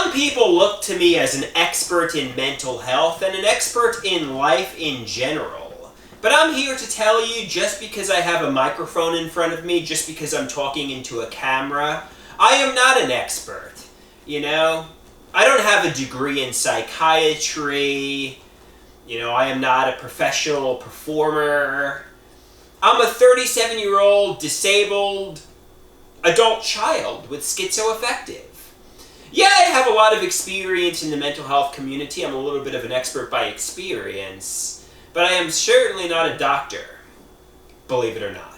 Some people look to me as an expert in mental health and an expert in life in general. But I'm here to tell you, just because I have a microphone in front of me, just because I'm talking into a camera, I am not an expert. You know? I don't have a degree in psychiatry. You know, I am not a professional performer. I'm a 37-year-old disabled adult child with schizoaffective. Yeah, I have a lot of experience in the mental health community. I'm a little bit of an expert by experience, but I am certainly not a doctor, believe it or not.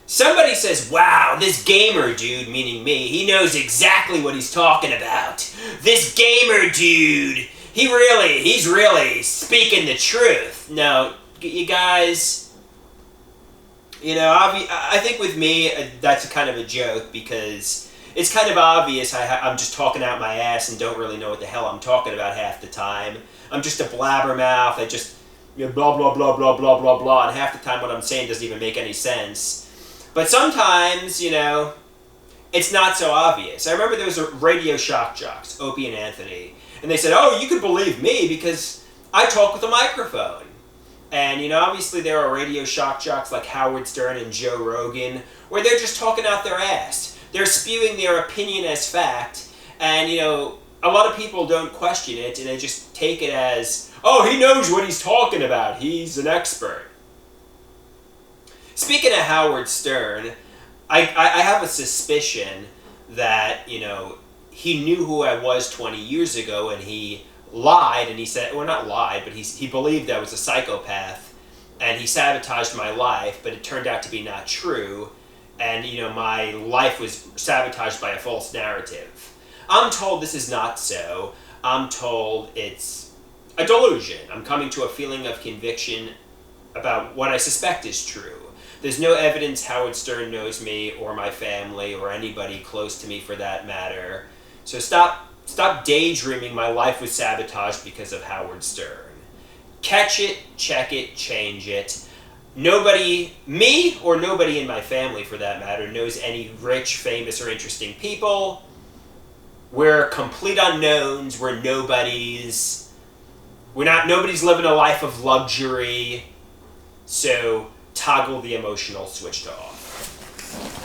Somebody says, wow, this gamer dude, meaning me, he knows exactly what he's talking about. This gamer dude, he's really speaking the truth. No, you guys, you know, I think with me, that's kind of a joke, because it's kind of obvious I'm just talking out my ass and don't really know what the hell I'm talking about half the time. I'm just a blabbermouth. I just, you know, blah, blah, blah, blah, blah, blah, blah, and half the time what I'm saying doesn't even make any sense. But sometimes, you know, it's not so obvious. I remember there was a radio shock jocks, Opie and Anthony, and they said, oh, you could believe me because I talk with a microphone. And, you know, obviously there are radio shock jocks like Howard Stern and Joe Rogan, where they're just talking out their ass. They're spewing their opinion as fact, and, you know, a lot of people don't question it, and they just take it as, oh, he knows what he's talking about. He's an expert. Speaking of Howard Stern, I have a suspicion that, you know, he knew who I was 20 years ago, and he lied, and he said, well, not lied, but he believed I was a psychopath, and he sabotaged my life, but it turned out to be not true. And, you know, my life was sabotaged by a false narrative. I'm told this is not so. I'm told it's a delusion. I'm coming to a feeling of conviction about what I suspect is true. There's no evidence Howard Stern knows me or my family or anybody close to me for that matter. So stop daydreaming my life was sabotaged because of Howard Stern. Catch it, check it, change it. Nobody, me or nobody in my family for that matter, knows any rich, famous, or interesting people. We're complete unknowns. We're nobodies. Nobody's living a life of luxury. So toggle the emotional switch to off.